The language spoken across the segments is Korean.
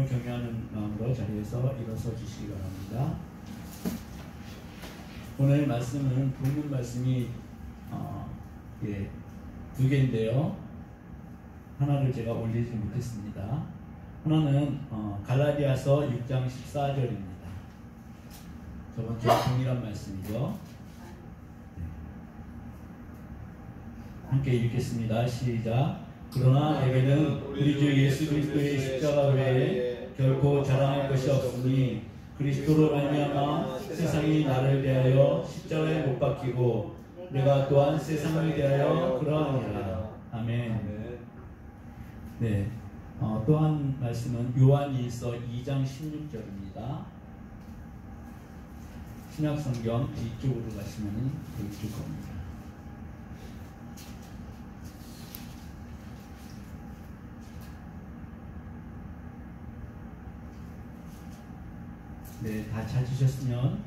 경외하는 마음으로 자리에서 일어서 주시기 바랍니다. 오늘 말씀은 본문 말씀이 두 개인데요. 하나를 제가 올리지 못했습니다. 하나는 갈라디아서 6장 14절입니다. 저번 주에 동일한 말씀이죠. 함께 읽겠습니다. 시작. 그러나 내게는 우리 주 예수 그리스도의 십자가 외에 결코 자랑할 것이 없으니 그리스도로 말미암아 세상이 나를 대하여 십자가에 못 박히고 내가 또한 세상을 대하여 그러하니라. 아멘. 네. 또한 말씀은 요한일서 2장 16절입니다. 신약성경 뒤쪽으로 가시면 보여줄 겁니다. 네, 다 찾으셨으면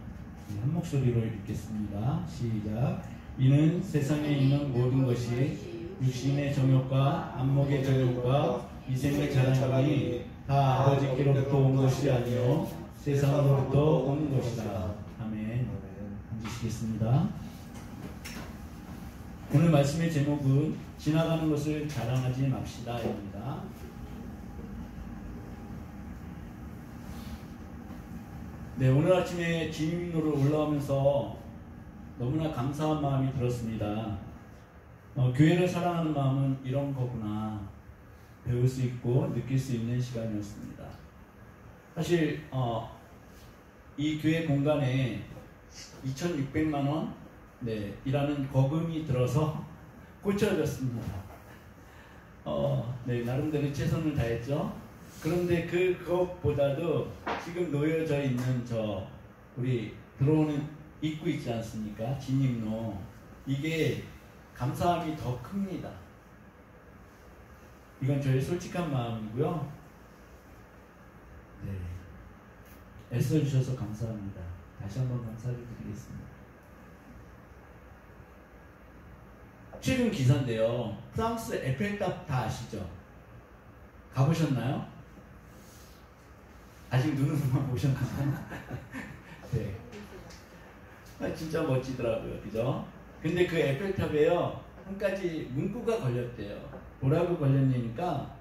한 목소리로 읽겠습니다. 시작. 이는 세상에 있는 모든 것이 육신의 정욕과 안목의 정욕과 이생의 자랑이니 다 아버지께로부터 온 것이 아니요 세상으로부터 온 것이다. 아멘. 앉으시겠습니다. 오늘 말씀의 제목은 지나가는 것을 자랑하지 맙시다입니다. 네, 오늘 아침에 진입로를 올라오면서 너무나 감사한 마음이 들었습니다. 교회를 사랑하는 마음은 이런 거구나 배울 수 있고 느낄 수 있는 시간이었습니다. 사실 이 교회 공간에 2,600만 원 이라는 거금이 들어서 꽂혀졌습니다. 네, 나름대로 최선을 다했죠. 그런데 그것보다도 지금 놓여져 있는 우리 들어오는 입구 있지 않습니까? 진입로. 이게 감사함이 더 큽니다. 이건 저의 솔직한 마음이고요. 네. 애써주셔서 감사합니다. 다시 한번 감사를 드리겠습니다. 최근 기사인데요. 프랑스 에펠탑 다 아시죠? 가보셨나요? 아직 눈으로만 보셨나요? 네. 진짜 멋지더라고요. 그죠? 근데 그 에펠탑에요, 한 가지 문구가 걸렸대요. 뭐라고 걸렸냐니까,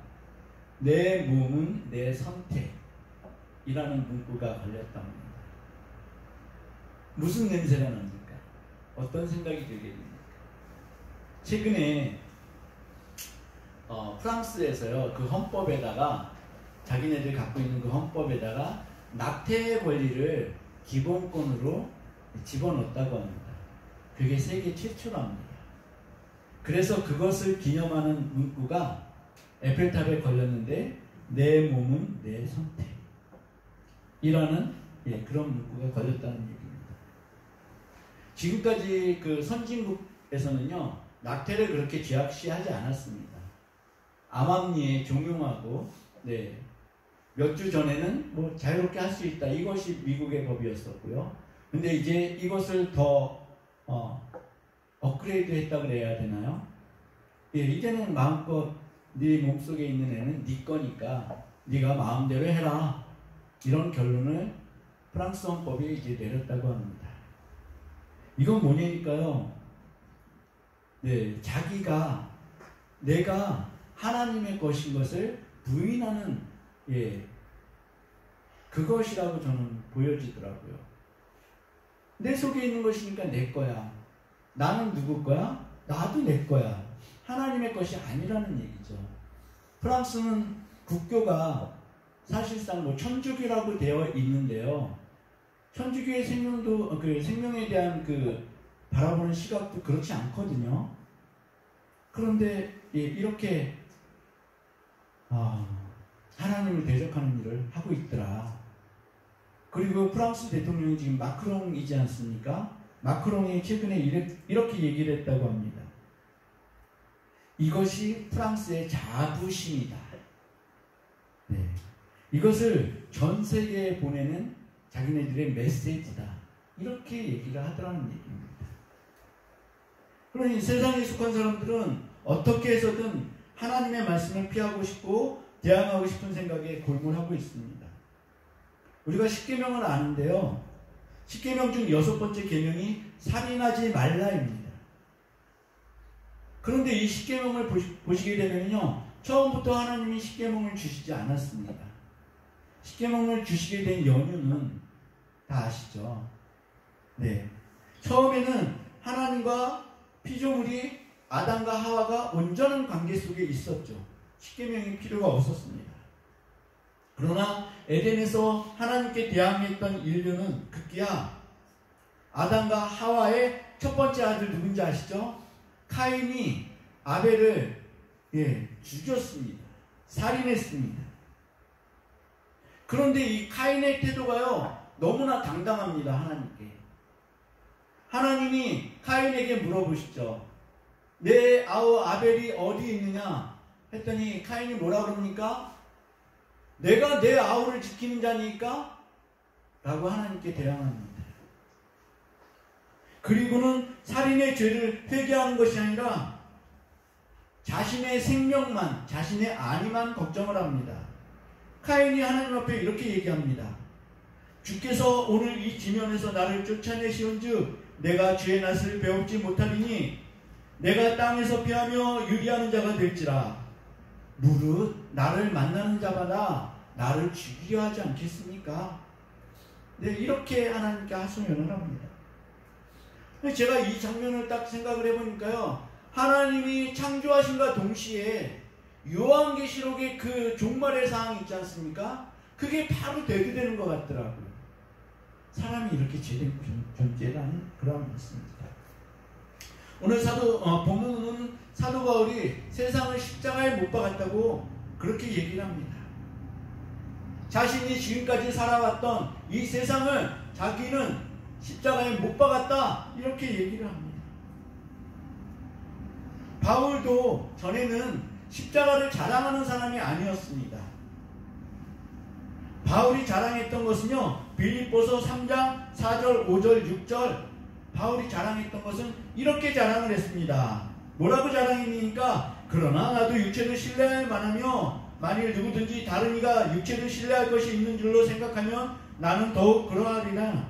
내 몸은 내 선택이라는 문구가 걸렸답니다. 무슨 냄새가 납니까? 어떤 생각이 들게 됩니까? 최근에 프랑스에서요, 그 헌법에다가 자기네들 갖고 있는 그 헌법에다가 낙태의 권리를 기본권으로 집어넣었다고 합니다. 그게 세계 최초랍니다. 그래서 그것을 기념하는 문구가 에펠탑에 걸렸는데 내 몸은 내 선택이라는 그런 문구가 걸렸다는 얘기입니다. 지금까지 그 선진국에서는요, 낙태를 그렇게 쥐약시하지 않았습니다. 암암리에 종용하고 몇 주 전에는 뭐 자유롭게 할 수 있다. 이것이 미국의 법이었었고요. 근데 이제 이것을 더 업그레이드 했다 그래야 되나요? 이제는 마음껏 네 몸속에 있는 애는 네 거니까 네가 마음대로 해라. 이런 결론을 프랑스 헌법이 이제 내렸다고 합니다. 이건 뭐냐니까요. 네, 내가 하나님의 것인 것을 부인하는 그것이라고 저는 보여지더라고요. 내 속에 있는 것이니까 내 거야. 나는 누구 거야? 나도 내 거야. 하나님의 것이 아니라는 얘기죠. 프랑스는 국교가 사실상 천주교라고 되어 있는데요. 천주교의 생명도 생명에 대한 바라보는 시각도 그렇지 않거든요. 그런데 이렇게 하나님을 대적하는 일을 하고 있더라. 그리고 프랑스 대통령이 지금 마크롱이지 않습니까? 마크롱이 최근에 이렇게 얘기를 했다고 합니다. 이것이 프랑스의 자부심이다. 네. 이것을 전 세계에 보내는 자기네들의 메시지다. 이렇게 얘기를 하더라는 얘기입니다. 그러니 세상에 속한 사람들은 어떻게 해서든 하나님의 말씀을 피하고 싶고 대항하고 싶은 생각에 골몰하고 있습니다. 우리가 십계명을 아는데요. 십계명 중 6번째 계명이 살인하지 말라입니다. 그런데 이 십계명을 보시게 되면요, 처음부터 하나님이 십계명을 주시지 않았습니다. 십계명을 주시게 된 연유는 다 아시죠? 네. 처음에는 하나님과 피조물이 아담과 하와가 온전한 관계 속에 있었죠. 십계명이 필요가 없었습니다. 그러나 에덴에서 하나님께 대항했던 인류는 급기야 아담과 하와의 첫 번째 아들 누군지 아시죠? 카인이 아벨을 죽였습니다. 살인했습니다. 그런데 이 카인의 태도가요, 너무나 당당합니다. 하나님께. 하나님이 카인에게 물어보시죠. 내 아우 아벨이 어디 있느냐 했더니 카인이 뭐라 그럽니까? 내가 내 아우를 지키는 자니까? 라고 하나님께 대항합니다. 그리고는 살인의 죄를 회개하는 것이 아니라 자신의 생명만, 자신의 안위만 걱정을 합니다. 카인이 하나님 앞에 이렇게 얘기합니다. 주께서 오늘 이 지면에서 나를 쫓아내시온즉 내가 죄의 낯을 배웁지 못하리니 내가 땅에서 피하며 유리하는 자가 될지라. 무릇 나를 만나는 자마다 나를 죽이려 하지 않겠습니까? 네, 이렇게 하나님께 하소연을 합니다. 제가 이 장면을 딱 생각을 해보니까요, 하나님이 창조하신과 동시에 요한계시록의 그 종말의 사항이 있지 않습니까? 그게 바로 대두되는 것 같더라고요. 사람이 이렇게 죄된 존재라는 그런 말씀입니다. 오늘 본문은 사도 바울이 세상을 십자가에 못 박았다고 그렇게 얘기를 합니다. 자신이 지금까지 살아왔던 이 세상을 자기는 십자가에 못 박았다 이렇게 얘기를 합니다. 바울도 전에는 십자가를 자랑하는 사람이 아니었습니다. 바울이 자랑했던 것은요, 빌립보서 3장 4절 5절 6절 바울이 자랑했던 것은 이렇게 자랑을 했습니다. 뭐라고 자랑했습니까? 그러나 나도 육체를 신뢰할 만하며 만일 누구든지 다른 이가 육체를 신뢰할 것이 있는 줄로 생각하면 나는 더욱 그러하리라.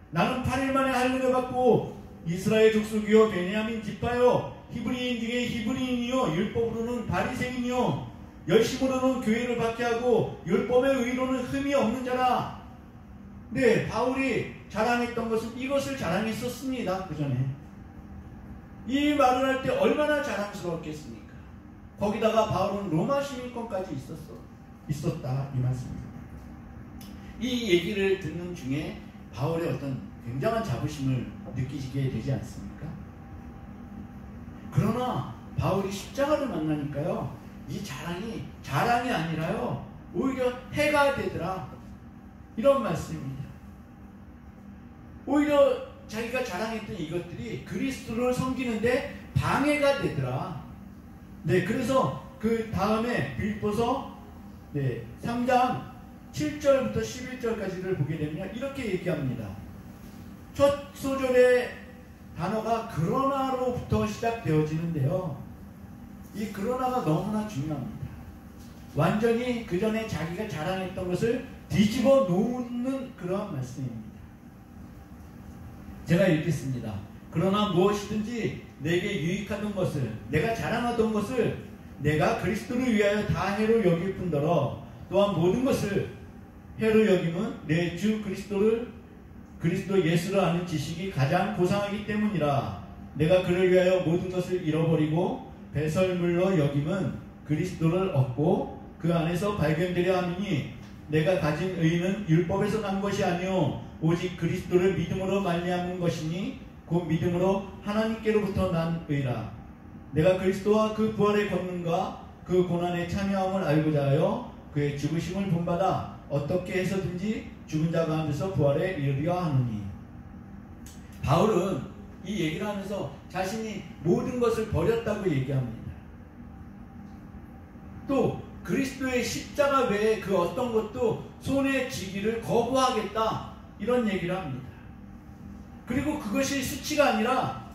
나는 8일 만에 할례를 받고 이스라엘 족속이요 베냐민 지파요 히브리인 중에 히브리인이요 율법으로는 바리새인이요 열심으로는 교회를 박해하고 율법의 의로는 흠이 없는 자라. 네, 바울이 자랑했던 것은 이것을 자랑했었습니다. 그 전에 이 말을 할 때 얼마나 자랑스러웠겠습니까? 거기다가 바울은 로마 시민권까지 있었다 이 말씀입니다. 이 얘기를 듣는 중에 바울의 어떤 굉장한 자부심을 느끼게 되지 않습니까? 그러나 바울이 십자가를 만나니까요, 이 자랑이 아니라요, 오히려 해가 되더라. 이런 말씀입니다. 오히려 자기가 자랑했던 이것들이 그리스도를 섬기는데 방해가 되더라. 네, 그래서 그 다음에 빌립보서 3장 7절부터 11절까지를 보게 되면 이렇게 얘기합니다. 첫 소절의 단어가 그러나로부터 시작되어지는데요. 이 그러나가 너무나 중요합니다. 완전히 그 전에 자기가 자랑했던 것을 뒤집어 놓는 그러한 말씀입니다. 제가 읽겠습니다. 그러나 무엇이든지 내게 유익하던 것을, 내가 자랑하던 것을 내가 그리스도를 위하여 다 해로 여길 뿐더러 또한 모든 것을 해로 여김은 내 주 그리스도 예수를 아는 지식이 가장 고상하기 때문이라. 내가 그를 위하여 모든 것을 잃어버리고 배설물로 여김은 그리스도를 얻고 그 안에서 발견되려 함이니 내가 가진 의는 율법에서 난 것이 아니요 오직 그리스도를 믿음으로 말미암은 것이니 그 믿음으로 하나님께로부터 난 의라. 내가 그리스도와 그 부활의 권능과 그 고난에 참여함을 알고자 하여 그의 죽으심을 본받아 어떻게 해서든지 죽은 자 가운데서 부활에 이르려 하느니. 바울은 이 얘기를 하면서 자신이 모든 것을 버렸다고 얘기합니다. 또 그리스도의 십자가 외에 그 어떤 것도 손에 쥐기를 거부하겠다 이런 얘기를 합니다. 그리고 그것이 수치가 아니라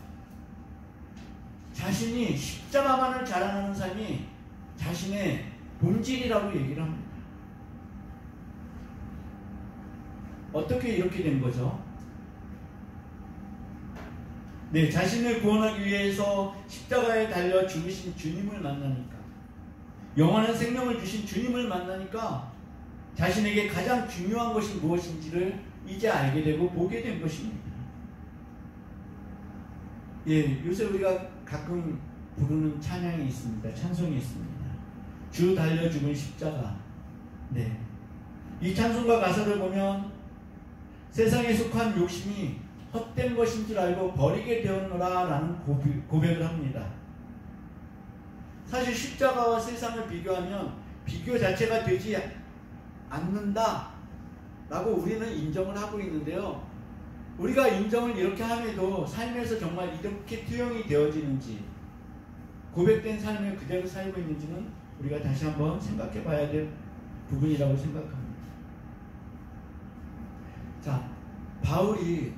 자신이 십자가만을 자랑하는 삶이 자신의 본질이라고 얘기를 합니다. 어떻게 이렇게 된 거죠? 네, 자신을 구원하기 위해서 십자가에 달려 죽으신 주님을 만나니까, 영원한 생명을 주신 주님을 만나니까 자신에게 가장 중요한 것이 무엇인지를 이제 알게 되고 보게 된 것입니다. 예, 요새 우리가 가끔 부르는 찬양이 있습니다. 찬송이 있습니다. 주 달려 죽은 십자가. 네, 이 찬송과 가사를 보면 세상에 속한 욕심이 헛된 것인 줄 알고 버리게 되었노라 라는 고백을 합니다. 사실 십자가와 세상을 비교하면 비교 자체가 되지 않는다 라고 우리는 인정을 하고 있는데요, 우리가 인정을 이렇게 함에도 삶에서 정말 이렇게 투영이 되어지는지, 고백된 삶을 그대로 살고 있는지는 우리가 다시 한번 생각해 봐야 될 부분이라고 생각합니다. 자, 바울이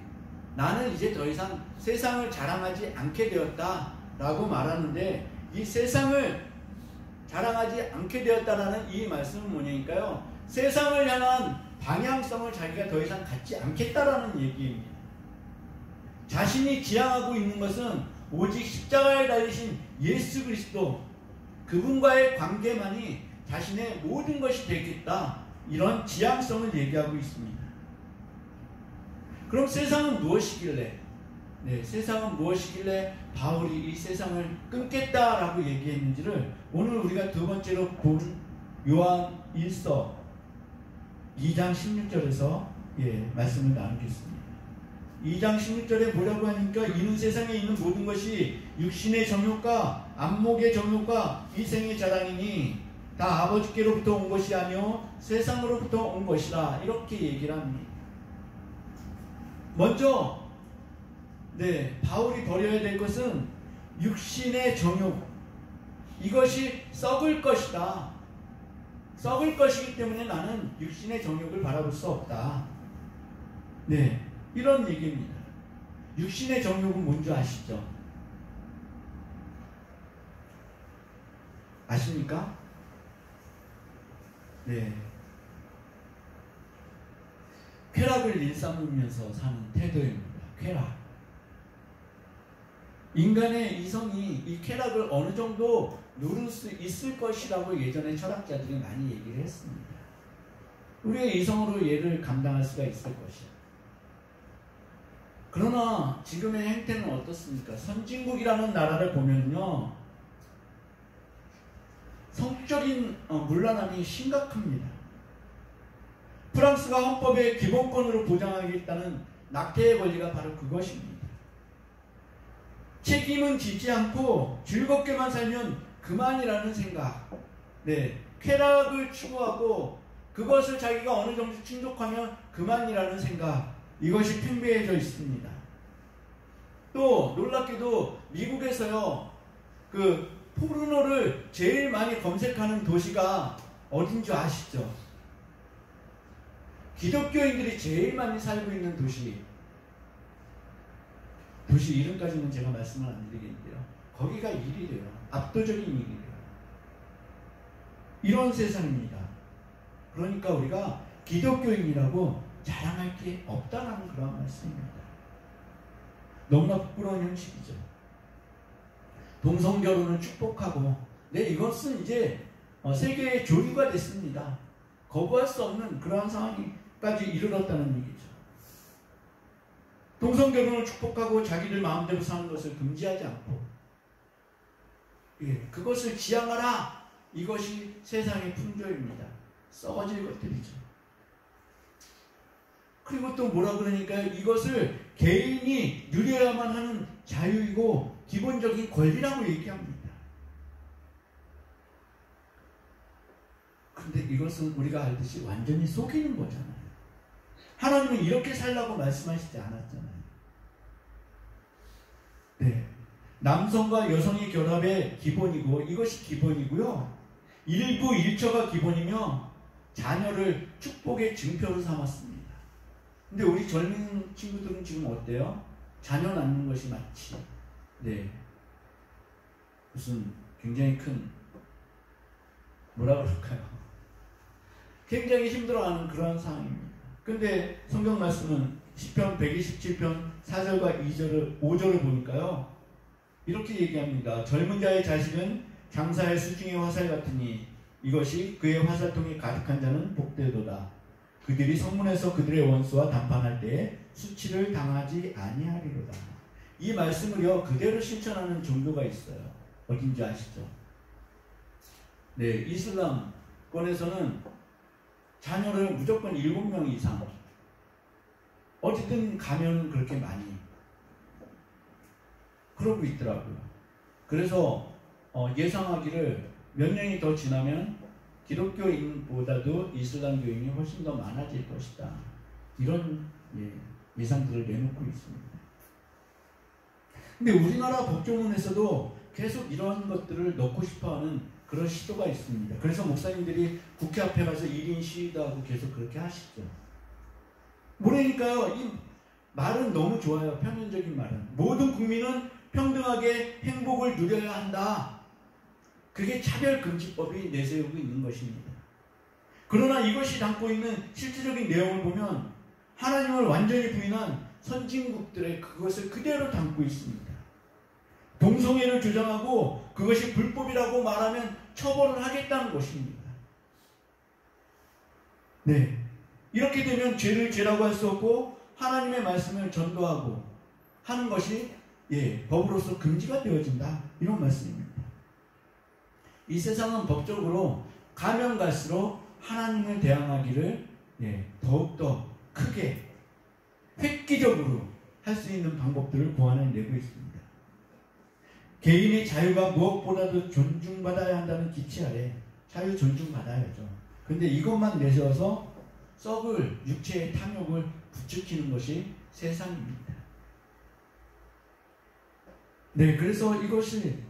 나는 이제 더 이상 세상을 자랑하지 않게 되었다 라고 말하는데, 이 세상을 자랑하지 않게 되었다라는 이 말씀은 뭐냐니까요, 세상을 향한 방향성을 자기가 더 이상 갖지 않겠다라는 얘기입니다. 자신이 지향하고 있는 것은 오직 십자가에 달리신 예수 그리스도, 그분과의 관계만이 자신의 모든 것이 되겠다, 이런 지향성을 얘기하고 있습니다. 그럼 세상은 무엇이길래, 네, 세상은 무엇이길래 바울이 이 세상을 끊겠다라고 얘기했는지를 오늘 우리가 두 번째로 본 요한 1서 2장 16절에서 말씀을 나누겠습니다. 2장 16절에 뭐라고 하니까, 이는 세상에 있는 모든 것이 육신의 정욕과 안목의 정욕과 이생의 자랑이니 다 아버지께로부터 온 것이 아니요 세상으로부터 온 것이라, 이렇게 얘기를 합니다. 먼저 바울이 버려야 될 것은 육신의 정욕, 이것이 썩을 것이다. 썩을 것이기 때문에 나는 육신의 정욕을 바라볼 수 없다. 네, 이런 얘기입니다. 육신의 정욕은 뭔지 아시죠? 아십니까? 네, 쾌락을 일삼으면서 사는 태도입니다. 쾌락. 인간의 이성이 이 쾌락을 어느 정도 누릴 수 있을 것이라고 예전에 철학자들이 많이 얘기를 했습니다. 우리의 이성으로 얘를 감당할 수가 있을 것이야. 그러나 지금의 행태는 어떻습니까? 선진국이라는 나라를 보면요, 성적인 문란함이 심각합니다. 프랑스가 헌법의 기본권으로 보장하겠다는 낙태의 권리가 바로 그것입니다. 책임은 지지 않고 즐겁게만 살면 그만이라는 생각, 쾌락을 추구하고 그것을 자기가 어느 정도 충족하면 그만이라는 생각, 이것이 팽배해져 있습니다. 또 놀랍게도 미국에서요, 그 포르노를 제일 많이 검색하는 도시가 어딘 줄 아시죠? 기독교인들이 제일 많이 살고 있는 도시 이름까지는 제가 말씀을 안 드리겠는데요, 거기가 1위래요. 압도적인 1위래요. 이런 세상입니다. 그러니까 우리가 기독교인이라고 자랑할 게 없다는 그런 말씀입니다. 너무나 부끄러운 형식이죠. 동성결혼을 축복하고, 이것은 이제 세계의 조류가 됐습니다. 거부할 수 없는 그러한 상황까지 이르렀다는 얘기죠. 동성결혼을 축복하고 자기들 마음대로 사는 것을 금지하지 않고, 그것을 지향하라, 이것이 세상의 풍조입니다. 썩어질 것들이죠. 그리고 또 뭐라 그러니까, 이것을 개인이 누려야만 하는 자유이고 기본적인 권리라고 얘기합니다. 근데 이것은 우리가 알듯이 완전히 속이는 거잖아요. 하나님은 이렇게 살라고 말씀하시지 않았잖아요. 남성과 여성의 결합의 기본이고, 이것이 기본이고요, 일부 일처가 기본이며 자녀를 축복의 증표로 삼았습니다. 근데 우리 젊은 친구들은 지금 어때요? 자녀 낳는 것이 마치 무슨 굉장히 큰 뭐라 그럴까요? 굉장히 힘들어하는 그런 상황입니다. 근데 성경 말씀은 시편 127편 4절과 2절을 5절을 보니까요. 이렇게 얘기합니다. 젊은 자의 자식은 장사의 수중의 화살 같으니 이것이 그의 화살통이 가득한 자는 복되도다. 그들이 성문에서 그들의 원수와 담판할 때에 수치를 당하지 아니하리로다. 이 말씀을요 그대로 실천하는 종교가 있어요. 어딘지 아시죠? 네, 이슬람권에서는 자녀를 무조건 7명 이상 어디든 가면 그렇게 많이 그러고 있더라고요. 그래서 예상하기를 몇 년이 더 지나면 기독교인보다도 이슬람교인이 훨씬 더 많아질 것이다. 이런 예상들을 내놓고 있습니다. 근데 우리나라 법조문에서도 계속 이런 것들을 넣고 싶어하는 그런 시도가 있습니다. 그래서 목사님들이 국회 앞에 가서 1인 시위도 하고 계속 그렇게 하시죠. 뭐라니까요? 이 말은 너무 좋아요. 표면적인 말은. 모든 국민은 평등하게 행복을 누려야 한다. 그게 차별금지법이 내세우고 있는 것입니다. 그러나 이것이 담고 있는 실질적인 내용을 보면 하나님을 완전히 부인한 선진국들의 그것을 그대로 담고 있습니다. 동성애를 주장하고 그것이 불법이라고 말하면 처벌을 하겠다는 것입니다. 네, 이렇게 되면 죄를 죄라고 할 수 없고 하나님의 말씀을 전도하고 하는 것이 법으로서 금지가 되어진다. 이런 말씀입니다. 이 세상은 법적으로 가면 갈수록 하나님을 대항하기를 더욱더 크게 획기적으로 할 수 있는 방법들을 고안해내고 있습니다. 개인의 자유가 무엇보다도 존중받아야 한다는 기치 아래 자유 존중받아야죠. 근데 이것만 내세워서 썩을 육체의 탐욕을 부추기는 것이 세상입니다. 네, 그래서 이것이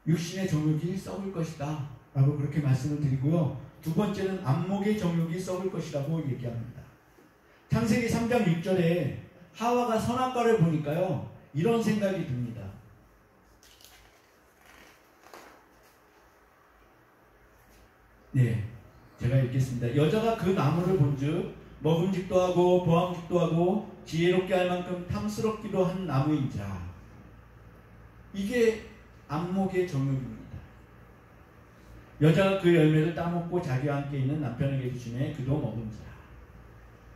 육신의 정욕이 썩을 것이다 라고 그렇게 말씀을 드리고요. 두 번째는 안목의 정욕이 썩을 것이라고 얘기합니다. 창세기 3장 6절에 하와가 선악과를 보니까요 이런 생각이 듭니다. 네, 제가 읽겠습니다. 여자가 그 나무를 본즉 먹음직도 하고 보암직도 하고 지혜롭게 할 만큼 탐스럽기도 한 나무인지라. 이게 안목의 정욕입니다. 여자가 그 열매를 따먹고 자기와 함께 있는 남편에게 주시매 그도 먹은지라.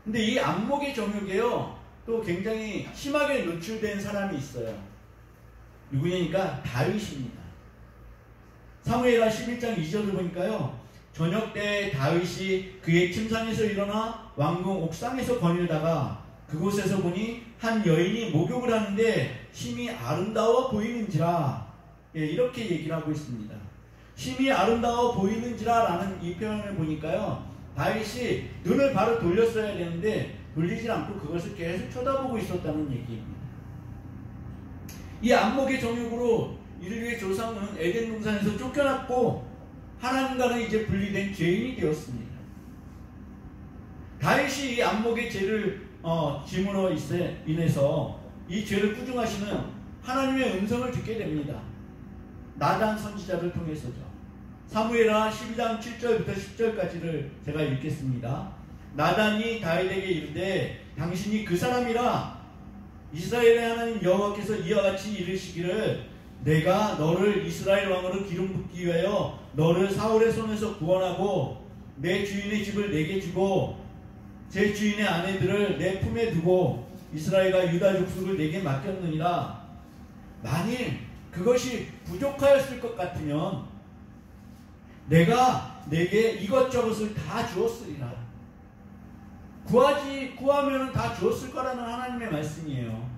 근데 이 안목의 정욕에요 또 굉장히 심하게 노출된 사람이 있어요. 누구냐니까 다윗입니다. 사무엘하 11장 2절을 보니까요 저녁 때 다윗이 그의 침상에서 일어나 왕궁 옥상에서 거닐다가 그곳에서 보니 한 여인이 목욕을 하는데 심히 아름다워 보이는지라. 이렇게 얘기를 하고 있습니다. 심히 아름다워 보이는지라 라는 이 표현을 보니까요 다윗이 눈을 바로 돌렸어야 되는데 돌리지 않고 그것을 계속 쳐다보고 있었다는 얘기입니다. 이 안목의 정욕으로 인류의 조상은 에덴 동산에서 쫓겨났고 하나님과는 이제 분리된 죄인이 되었습니다. 다윗이 이 안목의 죄를 짐으로 인해서 이 죄를 꾸중하시는 하나님의 음성을 듣게 됩니다. 나단 선지자를 통해서죠. 사무엘하 12장 7절부터 10절까지를 제가 읽겠습니다. 나단이 다윗에게 이르되 당신이 그 사람이라. 이스라엘의 하나님 여호와께서 이와 같이 이르시기를 내가 너를 이스라엘 왕으로 기름 붓기 위하여 너를 사울의 손에서 구원하고 내 주인의 집을 내게 주고 제 주인의 아내들을 내 품에 두고 이스라엘과 유다 족속을 내게 맡겼느니라. 만일 그것이 부족하였을 것 같으면 내가 내게 이것저것을 다 주었으리라. 구하면 다 주었을 거라는 하나님의 말씀이에요.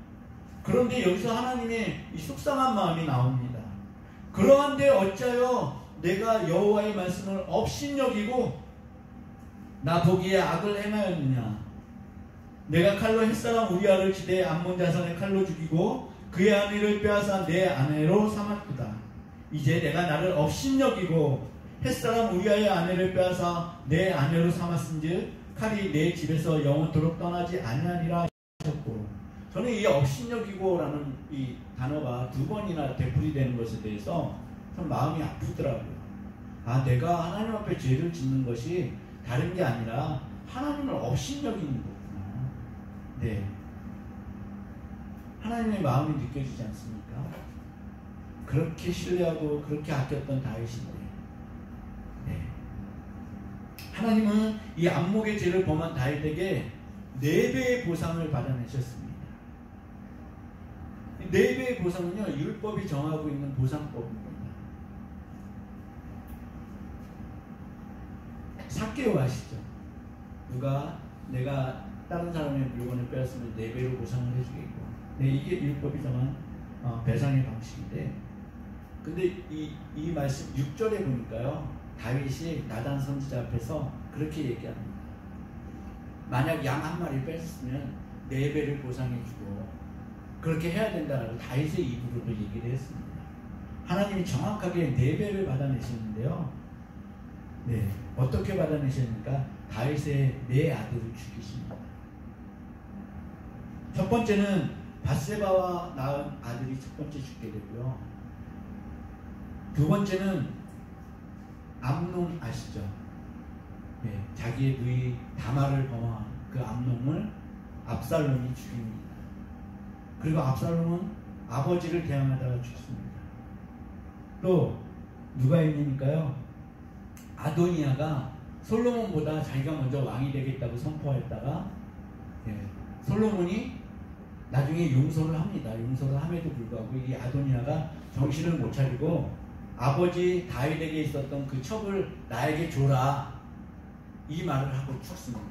그런데 여기서 하나님의 이 속상한 마음이 나옵니다. 그러한데 어찌하여 내가 여호와의 말씀을 업신여기고 나 보기에 악을 행하였느냐. 내가 칼로 햇사람 우리아를 지대 암몬 자손의 칼로 죽이고 그의 아내를 빼앗아 내 아내로 삼았도다. 이제 내가 나를 업신여기고 햇사람 우리아의 아내를 빼앗아 내 아내로 삼았은즉 칼이 내 집에서 영원토록 떠나지 아니하리라 하셨고. 저는 이 업신여기고라는 이 단어가 두 번이나 되풀이되는 것에 대해서 참 마음이 아프더라고요. 내가 하나님 앞에 죄를 짓는 것이 다른 게 아니라 하나님을 업신여기는 거구나. 네. 하나님의 마음이 느껴지지 않습니까? 그렇게 신뢰하고 그렇게 아꼈던 다윗인데, 네. 하나님은 이 안목의 죄를 범한 다윗에게 4배의 보상을 받아내셨습니다. 4배의 보상은요, 율법이 정하고 있는 보상법입니다. 삭개오 아시죠? 내가 다른 사람의 물건을 빼앗으면 4배로 보상을 해주겠고, 네, 이게 율법이 정한 배상의 방식인데, 근데 이 말씀 6절에 보니까요, 다윗이 나단 선지자 앞에서 그렇게 얘기합니다. 만약 양 한 마리 뺐으면 4배를 보상해주고 그렇게 해야 된다라고 다윗의 입으로도 얘기를 했습니다. 하나님이 정확하게 4배를 받아내시는데요. 네, 어떻게 받아내셨습니까? 다윗의 4 아들을 죽이십니다. 첫 번째는 밧세바와 낳은 아들이 첫 번째 죽게 되고요. 두 번째는 암논 아시죠? 네, 자기의 누이 다말을 범한 그 암논을 압살롬이 죽입니다. 그리고 압살롬은 아버지를 대항하다가 죽습니다. 또 누가 있느니까요? 아도니아가 솔로몬보다 자기가 먼저 왕이 되겠다고 선포했다가 솔로몬이 나중에 용서를 합니다. 용서를 함에도 불구하고 이 아도니아가 정신을 못 차리고 아버지 다윗에게 있었던 그 첩을 나에게 줘라, 이 말을 하고 죽습니다.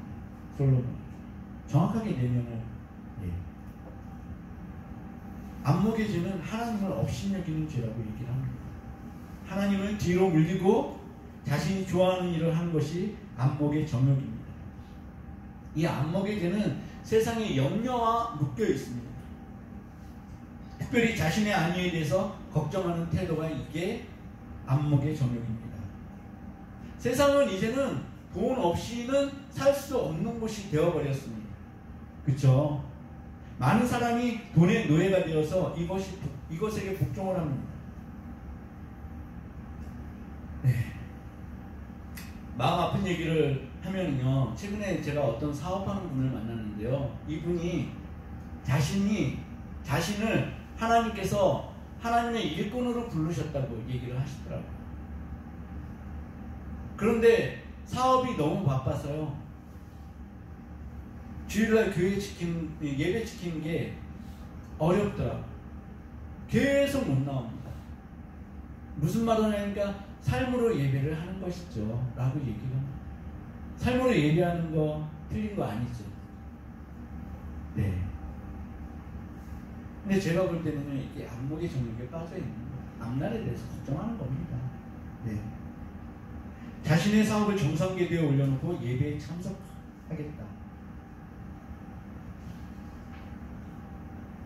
솔로몬 정확하게 내면을 안목의 죄는 하나님을 업신여기는 죄라고 얘기를 합니다. 하나님을 뒤로 물리고 자신이 좋아하는 일을 하는 것이 안목의 정욕입니다. 이 안목의 죄는 세상의 염려와 묶여 있습니다. 특별히 자신의 안위에 대해서 걱정하는 태도가 이게 안목의 정욕입니다. 세상은 이제는 돈 없이는 살 수 없는 곳이 되어버렸습니다. 그렇죠? 많은 사람이 돈의 노예가 되어서 이것에게 복종을 합니다. 네. 마음 아픈 얘기를 하면요, 최근에 제가 어떤 사업하는 분을 만났는데요, 이분이 자신을 하나님께서 하나님의 일꾼으로 부르셨다고 얘기를 하시더라고요. 그런데 사업이 너무 바빠서요, 주일날 예배 지키는 게 어렵더라고요. 계속 못 나옵니다. 무슨 말을 하니까 삶으로 예배를 하는 것이죠 라고 얘기를 합니다. 삶으로 예배하는 거 틀린 거 아니죠. 네. 근데 제가 볼 때는 이게 안목의 정욕에 빠져있는 거예요. 앞날에 대해서 걱정하는 겁니다. 네. 자신의 사업을 정상계대에 올려놓고 예배에 참석하겠다.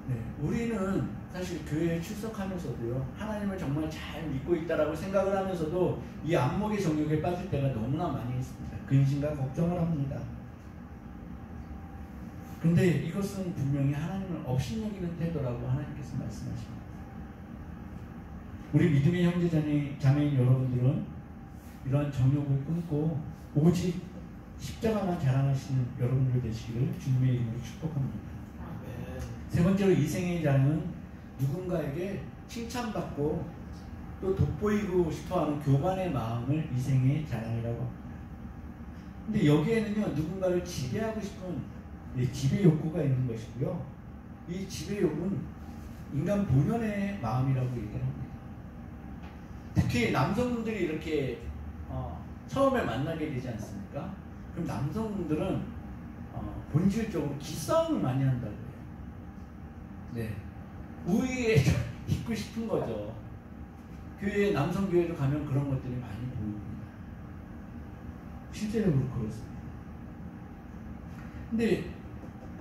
네. 우리는 사실 교회에 출석하면서도요, 하나님을 정말 잘 믿고 있다라고 생각을 하면서도 이 안목의 정욕에 빠질 때가 너무나 많이 있습니다. 근심과 걱정을 합니다. 근데 이것은 분명히 하나님을 업신여기는 태도라고 하나님께서 말씀하십니다. 우리 믿음의 형제 자매인 여러분들은 이러한 정욕을 끊고 오직 십자가만 자랑하시는 여러분들 되시기를 주님의 이름으로 축복합니다. 세 번째로 이생의 자랑은 누군가에게 칭찬받고 또 돋보이고 싶어하는 교만의 마음을 이생의 자랑이라고 합니다. 근데 여기에는요, 누군가를 지배하고 싶은 지배 욕구가 있는 것이고요, 이 지배 욕구는 인간 본연의 마음이라고 얘기를 합니다. 특히 남성분들이 이렇게 처음에 만나게 되지 않습니까? 그럼 남성분들은 본질적으로 기싸움을 많이 한다고 해요. 네, 우위에 있고 싶은 거죠. 남성 교회도 가면 그런 것들이 많이 보입니다. 실제로 그렇습니다. 근데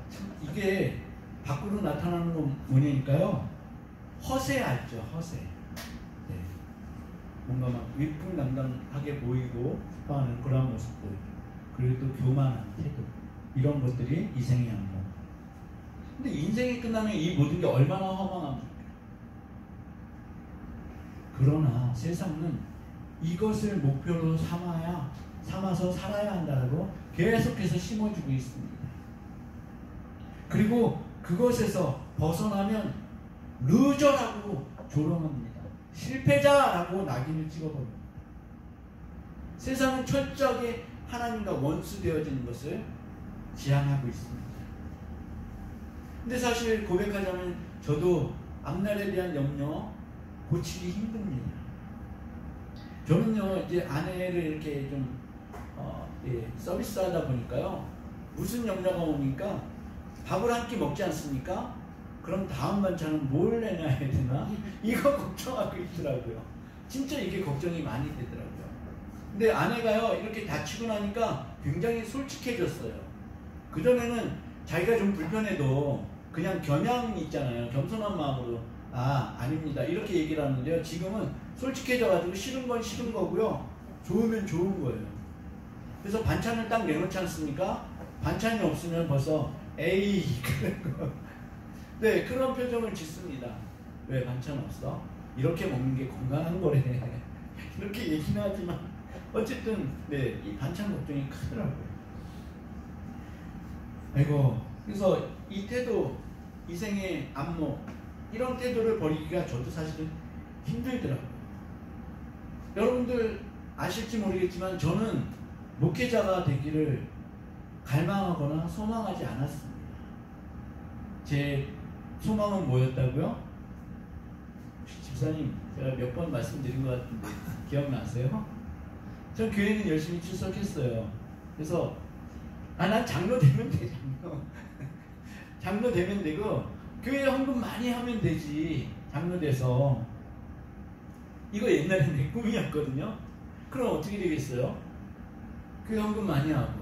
참 이게 밖으로 나타나는 건 뭐냐니까요, 허세 알죠? 허세. 네. 뭔가 막 위풍당당하게 보이고 싶어하는 그런 모습들, 그리고 또 교만한 태도, 이런 것들이 이생의 안목. 근데 인생이 끝나면 이 모든 게 얼마나 허망합니까? 그러나 세상은 이것을 목표로 삼아서 살아야 한다고 계속해서 심어주고 있습니다. 그리고 그것에서 벗어나면 루저라고 조롱합니다. 실패자라고 낙인을 찍어버립니다. 세상은 철저하게 하나님과 원수되어지는 것을 지향하고 있습니다. 근데 사실 고백하자면 저도 앞날에 대한 염려 고치기 힘듭니다. 저는요, 이제 아내를 이렇게 좀 서비스하다 보니까요, 무슨 염려가 오니까 밥을 한 끼 먹지 않습니까? 그럼 다음 반찬은 뭘 내놔야 되나? 이거 걱정하고 있더라고요. 진짜 이게 걱정이 많이 되더라고요. 근데 아내가요, 이렇게 다치고 나니까 굉장히 솔직해졌어요. 그전에는 자기가 좀 불편해도 그냥 겨냥이 있잖아요. 겸손한 마음으로 아닙니다 이렇게 얘기를 하는데요, 지금은 솔직해져가지고 싫은 건 싫은 거고요, 좋으면 좋은 거예요. 그래서 반찬을 딱 내놓지 않습니까? 반찬이 없으면 벌써 에이 그런 거. 네, 그런 표정을 짓습니다. 왜 반찬 없어? 이렇게 먹는 게 건강한 거래. 이렇게 얘기는 하지만 어쨌든 네, 이 반찬 걱정이 크더라고요. 아이고, 그래서 이 태도, 이생의 안목, 이런 태도를 버리기가 저도 사실은 힘들더라고요. 여러분들 아실지 모르겠지만 저는 목회자가 되기를 갈망하거나 소망하지 않았습니다. 제 소망은 뭐였다고요? 집사님, 제가 몇 번 말씀드린 것 같은데 기억나세요? 전 교회는 열심히 출석했어요. 그래서 난 장로 되면 돼. 장로 되면 되고 교회 헌금 많이 하면 되지. 장로 돼서. 이거 옛날에 내 꿈이었거든요. 그럼 어떻게 되겠어요? 교회 헌금 많이 하고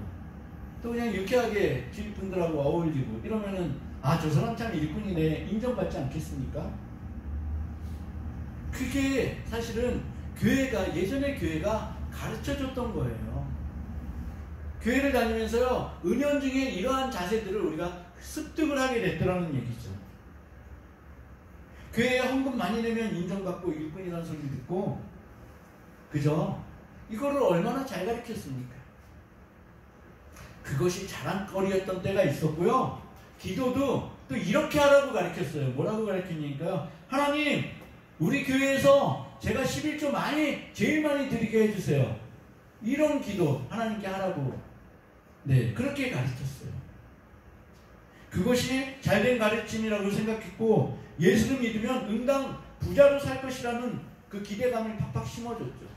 또 그냥 유쾌하게 주위 분들하고 어울리고 이러면은 저 사람 참 일꾼이네 인정받지 않겠습니까? 그게 사실은 예전에 교회가 가르쳐줬던 거예요. 교회를 다니면서요, 은연중에 이러한 자세들을 우리가 습득을 하게 됐더라는 얘기죠. 교회에 헌금 많이 내면 인정받고 일꾼이라는 소리 듣고, 그죠? 이거를 얼마나 잘 가르쳤습니까? 그것이 자랑거리였던 때가 있었고요. 기도도 또 이렇게 하라고 가르쳤어요. 뭐라고 가르쳤냐니까요. 하나님, 우리 교회에서 제가 11조 제일 많이 드리게 해주세요. 이런 기도 하나님께 하라고. 네, 그렇게 가르쳤어요. 그것이 잘된 가르침이라고 생각했고, 예수를 믿으면 응당 부자로 살 것이라는 그 기대감을 팍팍 심어줬죠.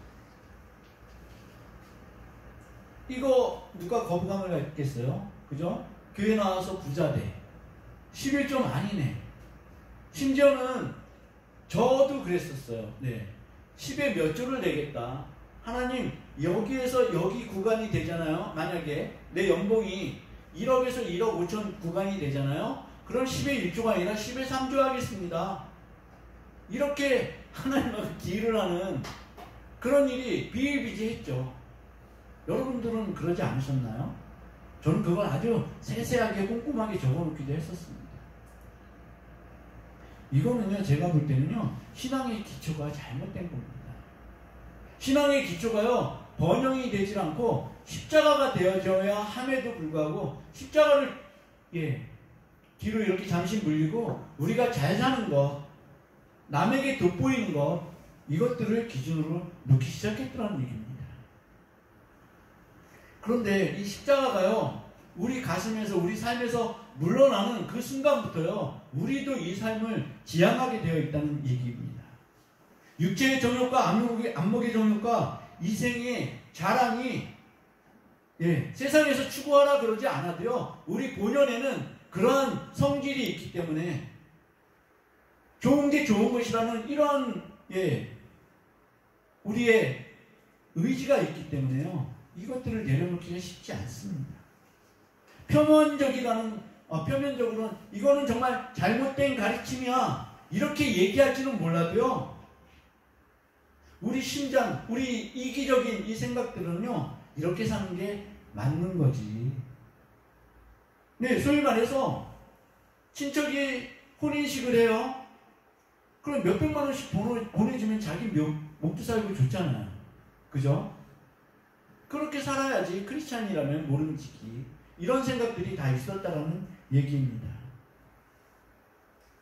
이거 누가 거부감을 갖겠어요? 그죠? 교회 나와서 부자 돼. 11조 많이 내. 심지어는 저도 그랬었어요. 네. 10에 몇 조를 내겠다. 하나님, 여기에서 여기 구간이 되잖아요. 만약에 내 연봉이 1억에서 1억 5천 구간이 되잖아요. 그럼 10에 1조가 아니라 10에 3조 하겠습니다. 이렇게 하나님과 딜을 하는 그런 일이 비일비재했죠. 여러분들은 그러지 않으셨나요? 저는 그걸 아주 세세하게 꼼꼼하게 적어놓기도 했었습니다. 이거는요, 제가 볼 때는요, 신앙의 기초가 잘못된 겁니다. 신앙의 기초가요, 번영이 되질 않고 십자가가 되어져야 함에도 불구하고 십자가를 뒤로 이렇게 잠시 물리고 우리가 잘 사는 것, 남에게 돋보이는 것, 이것들을 기준으로 놓기 시작했더라는 얘기입니다. 그런데 이 십자가가요, 우리 가슴에서, 우리 삶에서 물러나는 그 순간부터요, 우리도 이 삶을 지향하게 되어 있다는 얘기입니다. 육체의 정욕과 안목의 정욕과 이생의 자랑이 세상에서 추구하라 그러지 않아도요, 우리 본연에는 그러한 성질이 있기 때문에 좋은 게 좋은 것이라는 이러한 우리의 의지가 있기 때문에요, 이것들을 내려놓기가 쉽지 않습니다. 표면적으로는 이거는 정말 잘못된 가르침이야 이렇게 얘기할지는 몰라도요, 우리 심장, 우리 이기적인 이 생각들은요, 이렇게 사는 게 맞는 거지. 네, 소위 말해서 친척이 혼인식을 해요. 그럼 몇백만 원씩 보내주면 자기 목도 살고 좋잖아요. 그죠? 그렇게 살아야지 크리스찬이라면 모름지기. 이런 생각들이 다 있었다라는 얘기입니다.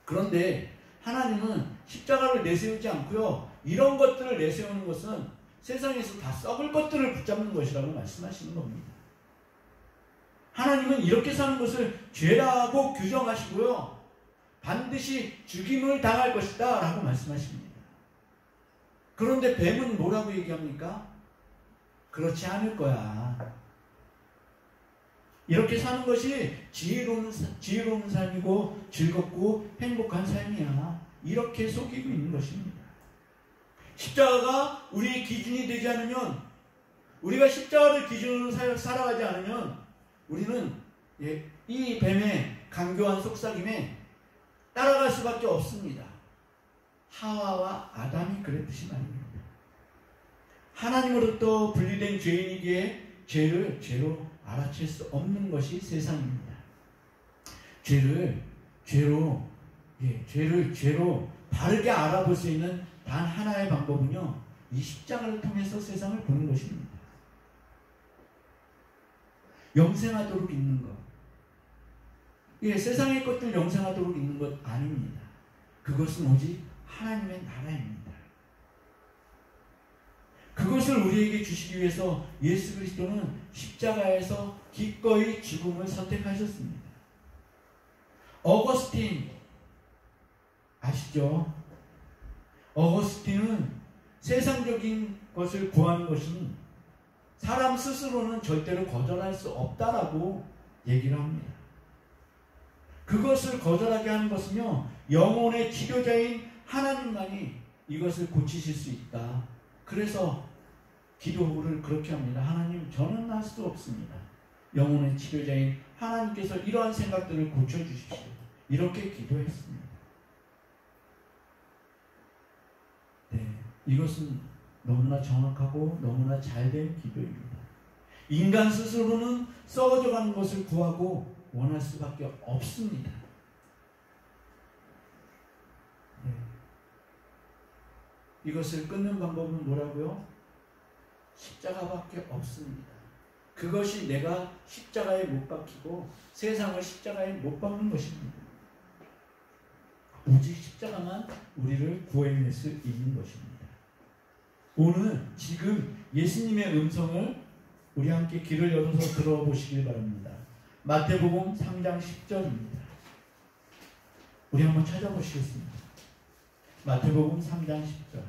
그런데 하나님은 십자가를 내세우지 않고요. 이런 것들을 내세우는 것은 세상에서 다 썩을 것들을 붙잡는 것이라고 말씀하시는 겁니다. 하나님은 이렇게 사는 것을 죄라고 규정하시고요. 반드시 죽임을 당할 것이다 라고 말씀하십니다. 그런데 뱀은 뭐라고 얘기합니까? 그렇지 않을 거야. 이렇게 사는 것이 지혜로운 삶이고 즐겁고 행복한 삶이야. 이렇게 속이고 있는 것입니다. 십자가가 우리의 기준이 되지 않으면, 우리가 십자가를 기준으로 살아가지 않으면 우리는 이 뱀의 간교한 속삭임에 따라갈 수밖에 없습니다. 하와와 아담이 그랬듯이 말입니다. 하나님으로부터 분리된 죄인이기에 죄를 죄로 알아챌 수 없는 것이 세상입니다. 죄를 죄로 바르게 알아볼 수 있는 단 하나의 방법은요, 이 십자가를 통해서 세상을 보는 것입니다. 영생하도록 있는 것. 세상의 것들 영생하도록 있는 것 아닙니다. 그것은 오직 하나님의 나라입니다. 그것을 우리에게 주시기 위해서 예수 그리스도는 십자가에서 기꺼이 죽음을 선택하셨습니다. 어거스틴 아시죠? 어거스틴은 세상적인 것을 구하는 것은 사람 스스로는 절대로 거절할 수 없다라고 얘기를 합니다. 그것을 거절하게 하는 것은요, 영혼의 치료자인 하나님만이 이것을 고치실 수 있다. 그래서 기도를 그렇게 합니다. 하나님, 저는 할 수 없습니다. 영혼의 치료자인 하나님께서 이러한 생각들을 고쳐주십시오. 이렇게 기도했습니다. 네, 이것은 너무나 정확하고 너무나 잘된 기도입니다. 인간 스스로는 썩어져가는 것을 구하고 원할 수밖에 없습니다. 네. 이것을 끊는 방법은 뭐라고요? 십자가밖에 없습니다. 그것이 내가 십자가에 못 박히고 세상을 십자가에 못 박는 것입니다. 오직 십자가만 우리를 구해낼 수 있는 것입니다. 오늘 지금 예수님의 음성을 우리 함께 귀를 열어서 들어보시길 바랍니다. 마태복음 3장 10절입니다. 우리 한번 찾아보시겠습니다. 마태복음 3장 10절.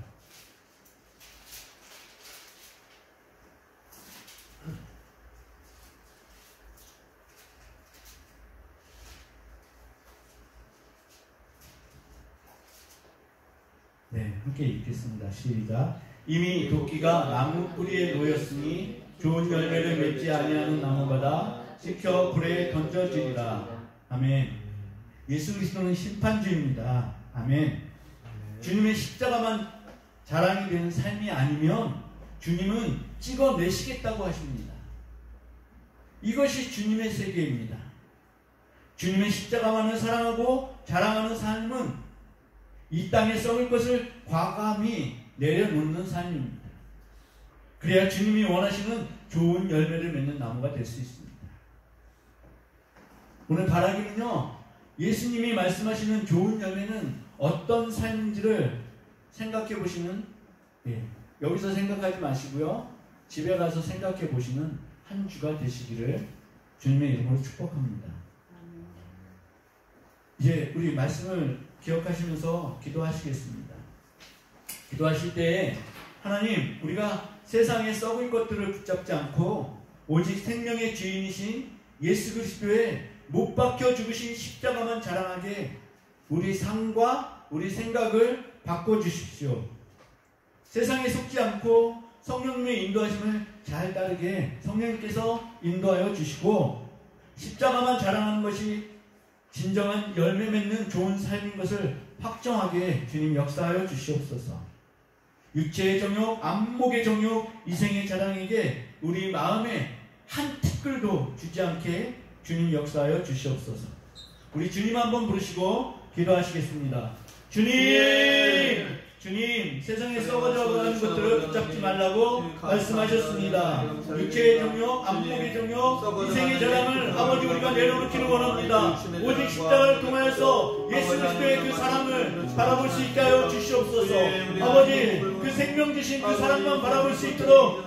네, 함께 읽겠습니다. 시작. 이미 도끼가 나무 뿌리에 놓였으니 좋은 열매를 맺지 아니하는 나무마다 지켜 불에 던져지리라. 아멘. 예수 그리스도는 심판주입니다. 아멘. 주님의 십자가만 자랑이 되는 삶이 아니면 주님은 찍어내시겠다고 하십니다. 이것이 주님의 세계입니다. 주님의 십자가만을 사랑하고 자랑하는 삶은 이 땅에 썩을 것을 과감히 내려놓는 삶입니다. 그래야 주님이 원하시는 좋은 열매를 맺는 나무가 될 수 있습니다. 오늘 바라기는요, 예수님이 말씀하시는 좋은 열매는 어떤 삶인지를 생각해 보시는, 여기서 생각하지 마시고요, 집에 가서 생각해 보시는 한 주가 되시기를 주님의 이름으로 축복합니다. 이제 우리 말씀을 기억하시면서 기도하시겠습니다. 기도하실 때 하나님, 우리가 세상의 썩을 것들을 붙잡지 않고 오직 생명의 주인이신 예수 그리스도의 못 박혀 죽으신 십자가만 자랑하게 우리 삶과 우리 생각을 바꿔주십시오. 세상에 속지 않고 성령님의 인도하심을 잘 따르게 성령님께서 인도하여 주시고 십자가만 자랑하는 것이 진정한 열매 맺는 좋은 삶인 것을 확정하게 주님 역사하여 주시옵소서. 육체의 정욕, 안목의 정욕, 이생의 자랑에게 우리 마음에 한 티끌도 주지 않게 주님 역사하여 주시옵소서. 우리 주님 한번 부르시고 기도하시겠습니다. 주님, 주님, 세상에 썩어져가는 것들을 붙잡지 말라고 말씀하셨습니다. 육체의 정욕, 안목의 정욕, 인생의 자랑을 아버지 우리가 내려놓기를 원합니다. 오직 십자가를 통하여서 예수 그리스도의 그 사랑을 바라볼 수 있게 하여 주시옵소서. 아버지, 그 생명 주신 그 사랑만 바라볼 수 있도록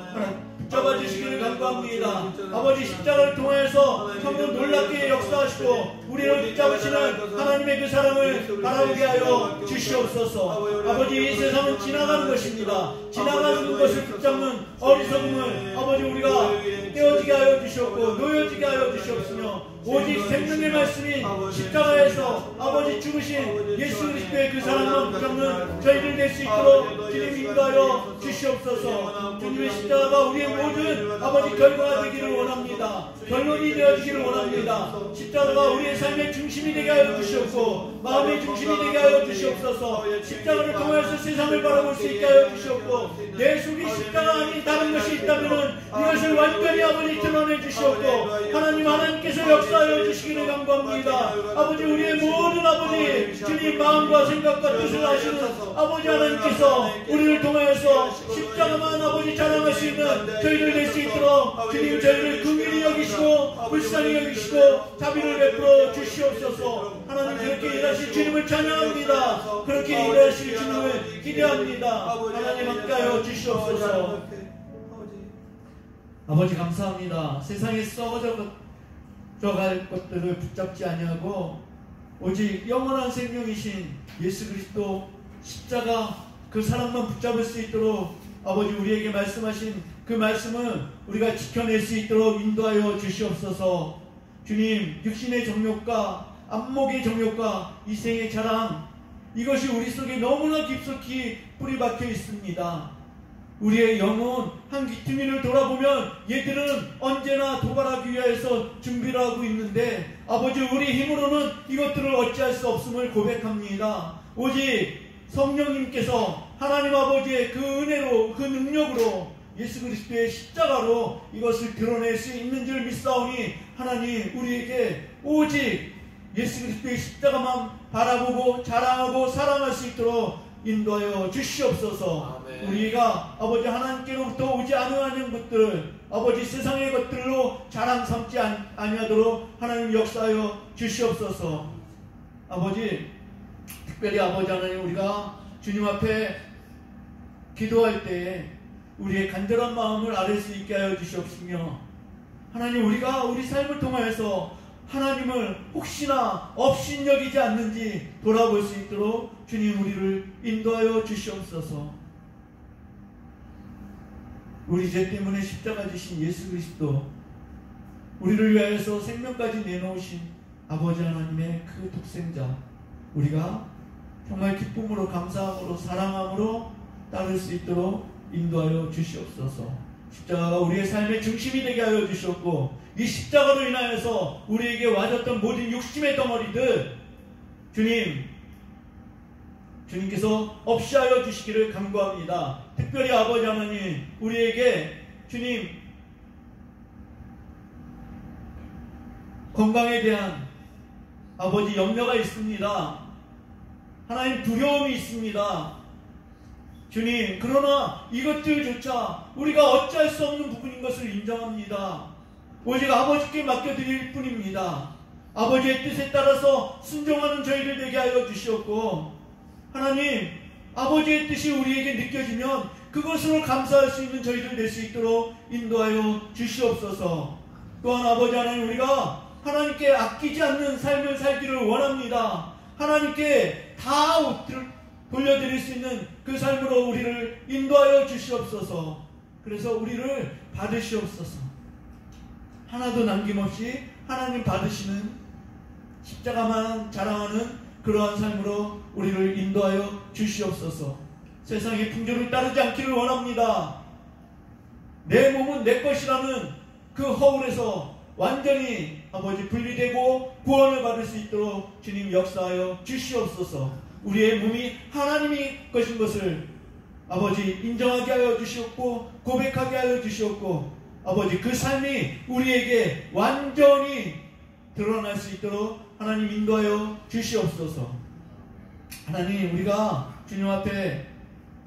붙잡아 주시기를 간구합니다. 아버지, 십자가를 통하여서 성령 놀랍게 역사하시고 우리를 붙잡으시는 하나님의 그 사랑을 바라보게 하여 주시옵소서. 아버지, 이 세상은 지나가는 것입니다. 지나가는 것을 붙잡는 어리석음을 아버지 우리가 떼어지게 하여 주시옵고 놓여지게 하여 주시옵으며 오직 생명의 말씀인 십자가에서 아버지 죽으신 예수 그리스도의 그 사랑만 붙잡는 저희들 될 수 있도록 주님 인도하여 주시옵소서. 주님의 십자가가 우리의 모든 아버지 결과가 되기를 원합니다. 결론이 되어지기를 원합니다. 십자가가 우리의 삶의 중심이 되게 하여 주시옵고 마음의 중심이 되게 하여 주시옵소서. 십자가를 통해서 세상을 바라볼 수 있게 하여 주시옵고 내 속에 십자가 아닌 다른 것이 있다면 이것을 완전히 아버지 드러내 주시옵고 하나님께서 역사하여 주시기를 간구합니다. 아버지, 우리의 모든 아버지 주님 마음과 생각과 뜻을 아시는 아버지 하나님께서 우리를 통하여서 십자가만 아버지 자랑할 수 있는 저희를 낼 수 있도록 주님 저희를 긍휼히 여기시고 불쌍히 여기시고 자비를 베풀어 주시옵소서. 하나님, 그렇게 일하실 주님을 찬양합니다. 그렇게 일하실 주님을 기대합니다. 하나님 함께하여 주시옵소서. 아버지, 감사합니다. 세상에 썩어져 갈 것들을 붙잡지 아니하고 오직 영원한 생명이신 예수 그리스도 십자가 그 사랑만 붙잡을 수 있도록 아버지 우리에게 말씀하신 그 말씀은 우리가 지켜낼 수 있도록 인도하여 주시옵소서. 주님, 육신의 정욕과 안목의 정욕과 이생의 자랑, 이것이 우리 속에 너무나 깊숙이 뿌리 박혀 있습니다. 우리의 영혼 한 귀퉁이를 돌아보면 얘들은 언제나 도발하기 위해서 준비를 하고 있는데 아버지, 우리 힘으로는 이것들을 어찌할 수 없음을 고백합니다. 오직 성령님께서 하나님 아버지의 그 은혜로 그 능력으로 예수 그리스도의 십자가로 이것을 드러낼 수 있는 줄 믿사오니 하나님, 우리에게 오직 예수 그리스도의 십자가만 바라보고 자랑하고 사랑할 수 있도록 인도하여 주시옵소서. 아멘. 우리가 아버지 하나님께로부터 오지 않은 것들 아버지 세상의 것들로 자랑 삼지 아니하도록 하나님 역사하여 주시옵소서. 아버지, 특별히 아버지 하나님, 우리가 주님 앞에 기도할 때에 우리의 간절한 마음을 아뢰 수 있게 하여 주시옵시며 하나님, 우리가 우리 삶을 통하여서 하나님을 혹시나 업신여기지 않는지 돌아볼 수 있도록 주님 우리를 인도하여 주시옵소서. 우리 죄 때문에 십자가 지신 예수 그리스도, 우리를 위하여서 생명까지 내놓으신 아버지 하나님의 그 독생자, 우리가 정말 기쁨으로 감사함으로 사랑함으로 따를 수 있도록 인도하여 주시옵소서. 십자가가 우리의 삶의 중심이 되게 하여 주셨고 이 십자가로 인하여서 우리에게 와졌던 모든 욕심의 덩어리들 주님께서 없이 하여 주시기를 간구합니다. 특별히 아버지 하나님, 우리에게 주님 건강에 대한 아버지 염려가 있습니다. 하나님, 두려움이 있습니다. 주님, 그러나 이것들조차 우리가 어찌할 수 없는 부분인 것을 인정합니다. 오직 아버지께 맡겨드릴 뿐입니다. 아버지의 뜻에 따라서 순종하는 저희를 되게 하여 주시옵고 하나님, 아버지의 뜻이 우리에게 느껴지면 그것으로 감사할 수 있는 저희들 될 수 있도록 인도하여 주시옵소서. 또한 아버지 하나님, 우리가 하나님께 아끼지 않는 삶을 살기를 원합니다. 하나님께 다 돌려드릴 수 있는 그 삶으로 우리를 인도하여 주시옵소서. 그래서 우리를 받으시옵소서. 하나도 남김없이 하나님 받으시는 십자가만 자랑하는 그러한 삶으로 우리를 인도하여 주시옵소서. 세상의 풍조를 따르지 않기를 원합니다. 내 몸은 내 것이라는 그 허울에서 완전히 아버지 분리되고 구원을 받을 수 있도록 주님 역사하여 주시옵소서. 우리의 몸이 하나님의 것인 것을 아버지 인정하게 하여 주시옵고 고백하게 하여 주시옵고 아버지 그 삶이 우리에게 완전히 드러날 수 있도록 하나님 인도하여 주시옵소서. 하나님, 우리가 주님 앞에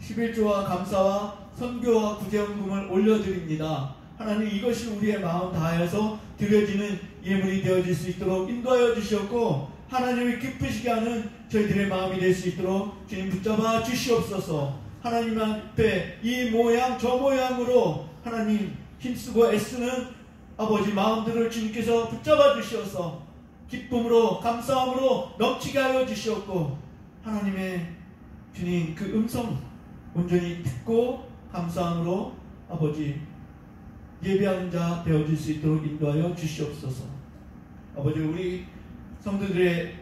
11조와 감사와 선교와 구제헌금을 올려드립니다. 하나님, 이것이 우리의 마음 다하여서 드려지는 예물이 되어질 수 있도록 인도하여 주시옵고, 하나님을 기쁘시게 하는 저희들의 마음이 될 수 있도록 주님 붙잡아 주시옵소서. 하나님 앞에 이 모양 저 모양으로 하나님 힘쓰고 애쓰는 아버지 마음들을 주님께서 붙잡아 주시어서 기쁨으로 감사함으로 넘치게 하여 주시옵고, 하나님의 주님 그 음성 온전히 듣고 감사함으로 아버지 예배하는 자 되어질 수 있도록 인도하여 주시옵소서. 아버지, 우리 성도들의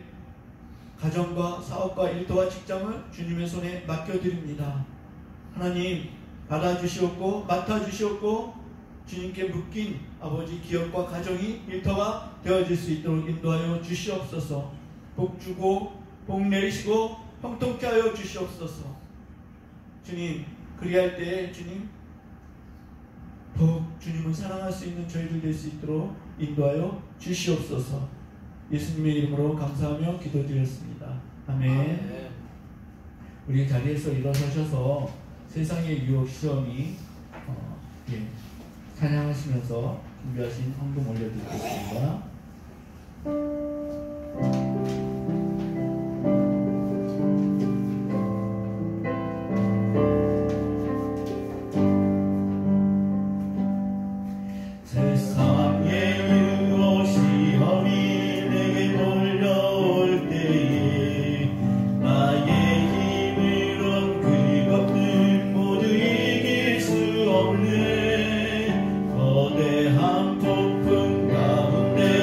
가정과 사업과 일터와 직장을 주님의 손에 맡겨드립니다. 하나님, 받아주시옵고 맡아주시옵고 주님께 묶인 아버지 기업과 가정이 일터가 되어질 수 있도록 인도하여 주시옵소서. 복 주고 복 내리시고 형통케 하여 주시옵소서. 주님, 그리할 때에 주님 더욱 주님을 사랑할 수 있는 저희들 될 수 있도록 인도하여 주시옵소서. 예수님의 이름으로 감사하며 기도드렸습니다. 아멘. 우리 자리에서 일어서셔서 세상의 유혹 시험이 찬양하시면서 준비하신 헌금 올려드리겠습니다. 거대한 폭풍 가운데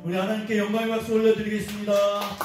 우리 하나님께 영광의 박수 올려드리겠습니다.